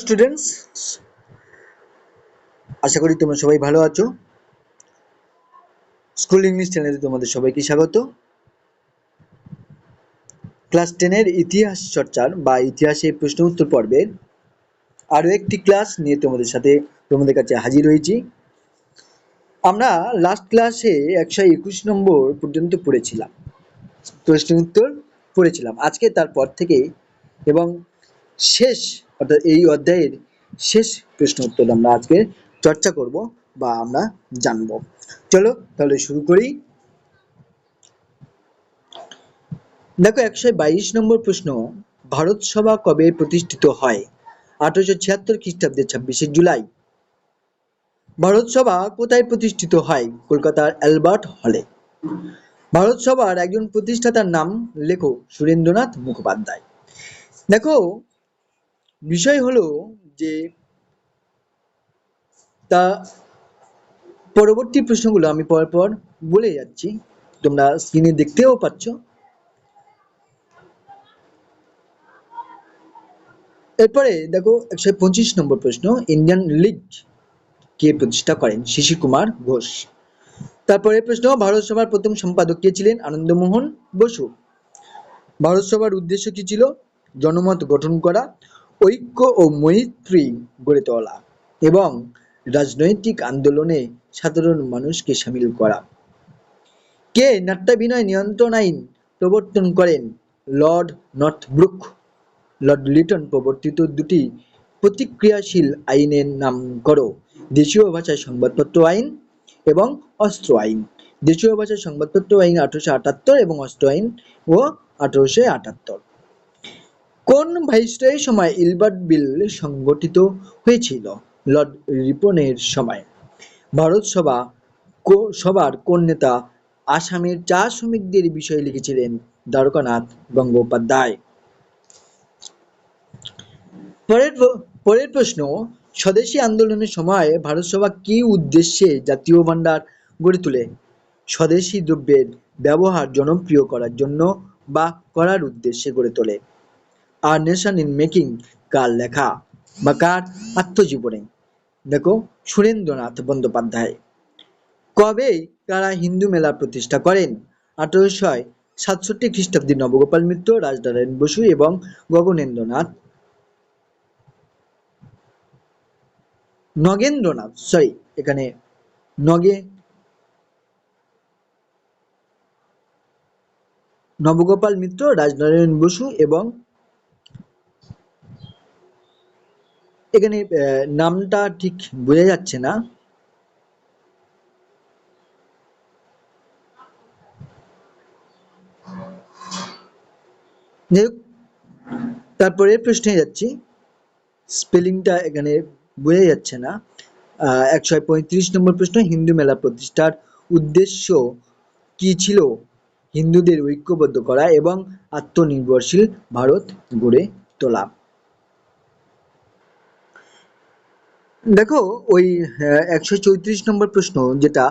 Students, আশা করি তোমরা সবাই ভালো আছো। স্কুল ইংলিশ চ্যানেলে তোমাদের সবাইকে স্বাগত। ক্লাস 10 এর ইতিহাস চর্চার বা ইতিহাসের প্রশ্ন উত্তর পর্বের আরো একটি ক্লাস নিয়ে তোমাদের কাছে হাজির হয়েছি। আমরা লাস্ট ক্লাসে 121 নম্বর পর্যন্ত পড়েছিলাম, প্রশ্ন উত্তর পড়েছিলাম। আজকে তারপর থেকে এবং শেষ অর্থাৎ এই অধ্যায়ের শেষ প্রশ্ন উত্তর আমরা আজকে চর্চা করব বা আমরা জানব। চলো তাহলে শুরু করি। দেখো 122 নম্বর প্রশ্ন, ভারত সভা কবে প্রতিষ্ঠিত হয়? 1876 খ্রিস্টাব্দে 26শে জুলাই। ভারত সভা কোথায় প্রতিষ্ঠিত হয়? কলকাতার অ্যালবার্ট হলে। ভারত সভার একজন প্রতিষ্ঠাতার নাম লেখো। সুরেন্দ্রনাথ মুখোপাধ্যায়। দেখো, বিষয় হলো যে তা পরবর্তী প্রশ্নগুলো আমি পরপর বলে যাচ্ছি, তোমরা স্ক্রিনে দেখতেও পাচ্ছ। এরপরে দেখো 125 নম্বর প্রশ্ন, ইন্ডিয়ান লীগ কে প্রতিষ্ঠা করেন? শিশির কুমার ঘোষ। তারপরে প্রশ্ন, ভারত সভার প্রথম সম্পাদক কে ছিলেন? আনন্দমোহন বসু। ভারত সভার উদ্দেশ্য কি ছিল? জনমত গঠন করা, ঐক্য ও মৈত্রী গড়ে তোলা এবং রাজনৈতিক আন্দোলনে সাধারণ মানুষকে সামিল করা। কে নাট্যাভিনয় নিয়ন্ত্রণ আইন প্রবর্তন করেন? Lord Northbrook. লর্ড লিটন প্রবর্তিত দুটি প্রতিক্রিয়াশীল আইনের নাম করো। দেশীয় ভাষায় সংবাদপত্র আইন এবং অস্ত্র আইন। দেশীয় ভাষায় সংবাদপত্র আইন 1878 এবং অস্ত্র আইন ও 1878। কোন ভাইসরয়ের সময় ইলবার্ট বিল সংগঠিত হয়েছিল? লর্ড রিপনের সময়। ভারত সভার কোন নেতা আসামের চা শ্রমিকদের বিষয়ে লিখেছিলেন? দ্বারকানাথ গঙ্গোপাধ্যায়। পরের প্রশ্ন, স্বদেশী আন্দোলনের সময় ভারত সভা কি উদ্দেশ্যে জাতীয় ভান্ডার গড়ে তোলে? স্বদেশী দ্রব্যের ব্যবহার জনপ্রিয় করার জন্য বা করার উদ্দেশ্যে গড়ে তোলে। আর নেশন ইন মেকিং কার লেখা বা কার আত্মজীবনী? দেখো, সুরেন্দ্রনাথ বন্দ্যোপাধ্যায়। কবে কারা হিন্দু মেলা প্রতিষ্ঠা করেন? 1867 খ্রিস্টাব্দে নবগোপাল মিত্র, রাজনারায়ণ বসু এবং নবগোপাল মিত্র, রাজনারায়ণ বসু এবং এখানে নামটা ঠিক বোঝা যাচ্ছে না। তারপরে প্রশ্নে যাচ্ছি, স্পেলিংটা এখানে বোঝা যাচ্ছে না। 135 নম্বর প্রশ্ন, হিন্দু মেলা প্রতিষ্ঠার উদ্দেশ্য কি ছিল? হিন্দুদের ঐক্যবদ্ধ করা এবং আত্মনির্ভরশীল ভারত গড়ে তোলা। দেখো, ওই 134 নম্বর প্রশ্ন যেটা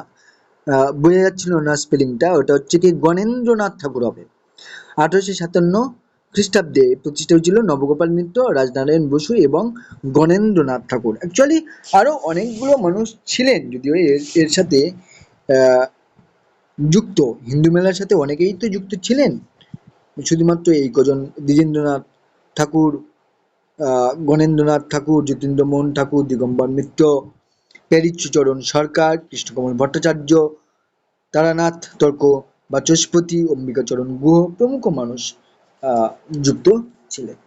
বোঝা যাচ্ছিল না স্পেলিংটা, ওটা হচ্ছে কি গণেন্দ্রনাথ ঠাকুর হবে। 1857 খ্রিস্টাব্দে প্রতিষ্ঠা হয়েছিল নবগোপাল মিত্র, রাজনারায়ণ বসু এবং গণেন্দ্রনাথ ঠাকুর। অ্যাকচুয়ালি আরো অনেকগুলো মানুষ ছিলেন, যদিও এর সাথে যুক্ত, হিন্দু মেলার সাথে অনেকেই তো যুক্ত ছিলেন, শুধুমাত্র এই কজন দ্বিজেন্দ্রনাথ ঠাকুর, গণেন্দ্রনাথ ঠাকুর, যতীন্দ্রমোহন ঠাকুর, দিগম্বর মিত্র, প্যারীচরণ সরকার, কৃষ্ণকমল ভট্টাচার্য, তারানাথ তর্ক বাচস্পতি, অম্বিকাচরণ গুহ প্রমুখ মানুষ যুক্ত ছিলেন।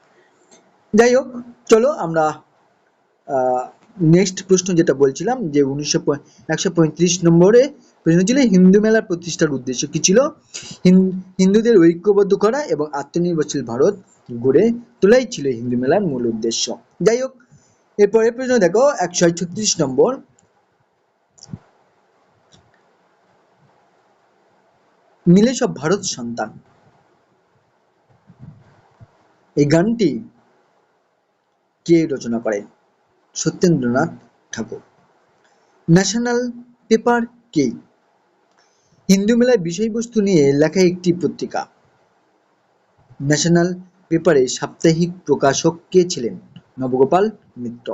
যাই হোক, চলো আমরা নেক্সট প্রশ্ন যেটা বলছিলাম যে 135 নম্বরে প্রশ্ন ছিল হিন্দু মেলা প্রতিষ্ঠার উদ্দেশ্য কি ছিল? হিন্দুদের ঐক্যবদ্ধ করা এবং আত্মনির্ভরশীল ভারত গড়ে তোলাই ছিল হিন্দু মেলার মূল উদ্দেশ্য। যাই হোক, এরপরে প্রশ্ন দেখো 136 নম্বর, মিলে সব ভারত সন্তান, এই গানটি কে রচনা করেন? সত্যেন্দ্রনাথ ঠাকুর। ন্যাশনাল পেপার কি? হিন্দু মেলার বিষয়বস্তু নিয়ে লেখা একটি পত্রিকা। ন্যাশনাল পেপারে সাপ্তাহিক প্রকাশক কে ছিলেন? নবগোপাল মিত্র।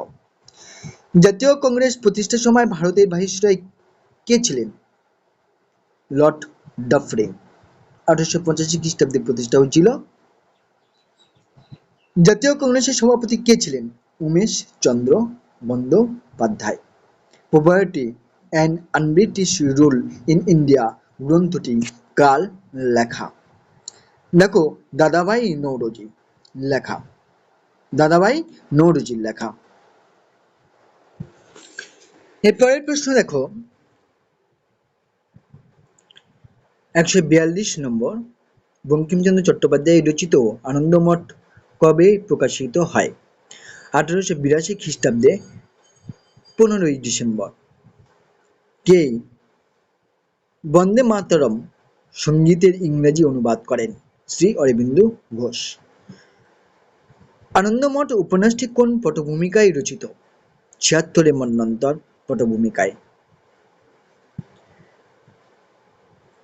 জাতীয় কংগ্রেস প্রতিষ্ঠার সময় ভারতের ভাইসরয় কে ছিলেন? লর্ড ডাফরে। 1885 খ্রিস্টাব্দে প্রতিষ্ঠা হয়েছিল। জাতীয় কংগ্রেসের সভাপতি কে ছিলেন? Umesh Chandra Bandyopadhyay. Poverty and unBritish rule in India গ্রন্থটি কার লেখা? দেখো দাদাভাই নৌরোজি লেখা, দাদাভাই নৌরোজির লেখা। এরপরের প্রশ্ন দেখো 142 নম্বর, বঙ্কিমচন্দ্র চট্টোপাধ্যায় রচিত আনন্দমঠ কবে প্রকাশিত হয়? 1882 খ্রিস্টাব্দে 15ই ডিসেম্বর। কে বন্দে মাতরম সঙ্গীতের ইংরেজি অনুবাদ করেন? শ্রী অরবিন্দ ঘোষ। আনন্দমঠ উপন্যাসটি কোন পটভূমিকায় রচিত? 76 মন্বন্তর পটভূমিকায়।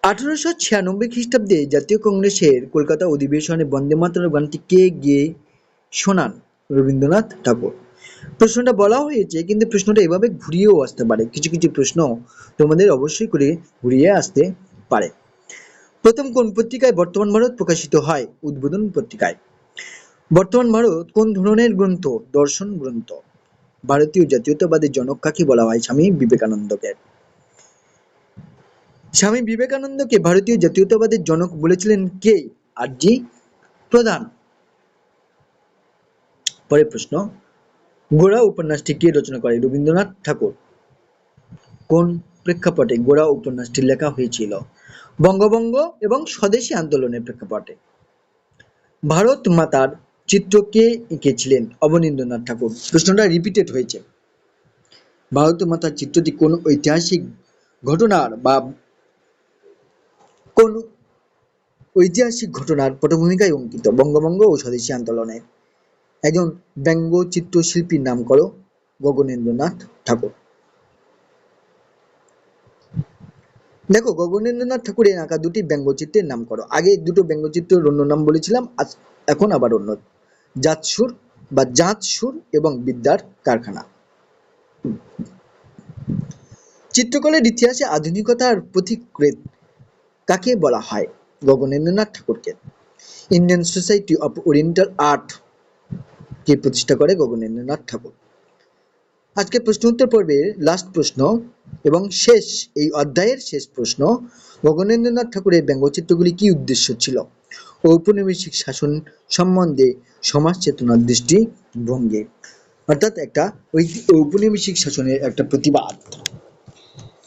1896 খ্রিস্টাব্দে জাতীয় কংগ্রেসের কলকাতা অধিবেশনে বন্দে মাতরম গানটি কে গেয়ে শোনান? রবীন্দ্রনাথ ঠাকুর। প্রশ্নটা বলা হয়েছে কিন্তু প্রশ্নটা এভাবে ঘুরিয়েও আসতে পারে, কিছু কিছু প্রশ্ন তোমাদের অবশ্যই করে ঘুরিয়ে আসতে পারে। প্রথম কোন পত্রিকায় বর্তমান ভারত প্রকাশিত হয়? উদ্বোধন পত্রিকায়। বর্তমান ভারত কোন ধরনের গ্রন্থ? দর্শন গ্রন্থ। ভারতীয় জাতীয়তাবাদের জনক কাকে বলা হয়? স্বামী বিবেকানন্দকে। স্বামী বিবেকানন্দকে ভারতীয় জাতীয়তাবাদের জনক বলেছিলেন কে? আর.জি. প্রধান। পরের প্রশ্ন, গোরা উপন্যাসটি কে রচনা করে? রবীন্দ্রনাথ ঠাকুর। কোন প্রেক্ষাপটে গোরা উপন্যাসটি লেখা হয়েছিল? বঙ্গভঙ্গ এবং স্বদেশী আন্দোলনের প্রেক্ষাপটে। ভারত মাতার চিত্র কে এঁকেছিলেন? অবনীন্দ্রনাথ ঠাকুর। প্রশ্নটা রিপিটেড হয়েছে। ভারত মাতার চিত্রটি কোন ঐতিহাসিক ঘটনার বা কোন ঐতিহাসিক ঘটনার পটভূমিকায় অঙ্কিত? বঙ্গভঙ্গ ও স্বদেশী আন্দোলনের। একজন ব্যঙ্গচিত্র শিল্পীর নাম করো? গগনেন্দ্রনাথ ঠাকুর। দেখো গগনেন্দ্রনাথ ঠাকুরের আঁকা দুটি ব্যঙ্গচিত্রের নাম করো। আগে দুটো ব্যঙ্গচিত্রের অন্য নাম বলেছিলাম, এখন আবার অন্য। জাতসুর বা জাঁতসুর এবং বিদ্যার কারখানা। চিত্রকলার ইতিহাসে আধুনিকতার পথিকৃৎ কাকে বলা হয়? গগনেন্দ্রনাথ ঠাকুরকে। Indian society of oriental art কে প্রতিষ্ঠা করে? গগনেন্দ্রনাথ ঠাকুর। আজকে প্রশ্ন উত্তর পর্বের লাস্ট প্রশ্ন এবং শেষ, এই অধ্যায়ের শেষ প্রশ্ন, গগনেন্দ্রনাথ ঠাকুরের ব্যঙ্গচিত্রগুলি কি উদ্দেশ্য ছিল? ঔপনিবেশিক শাসন সম্বন্ধে সমাজ চেতনার দৃষ্টিভঙ্গি, অর্থাৎ একটা ঔপনিবেশিক শাসনের একটা প্রতিবাদ।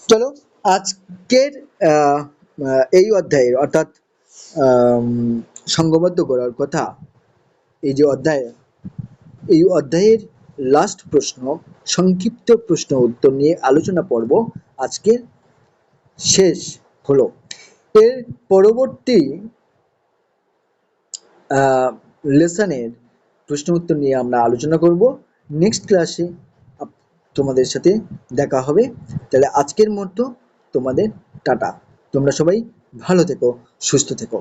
চলো আজকের এই অধ্যায়ের অর্থাৎ সংঘবদ্ধ করার কথা, এই যে অধ্যায়, এই অধ্যায়ের লাস্ট প্রশ্ন, সংক্ষিপ্ত প্রশ্ন উত্তর নিয়ে আলোচনা পর্ব আজকে শেষ হলো। এর পরবর্তী লেসনের প্রশ্ন উত্তর নিয়ে আমরা আলোচনা করব নেক্সট ক্লাসে। তোমাদের সাথে দেখা হবে। তাহলে আজকের মতো তোমাদের টাটা। তোমরা সবাই ভালো থেকো, সুস্থ থেকো।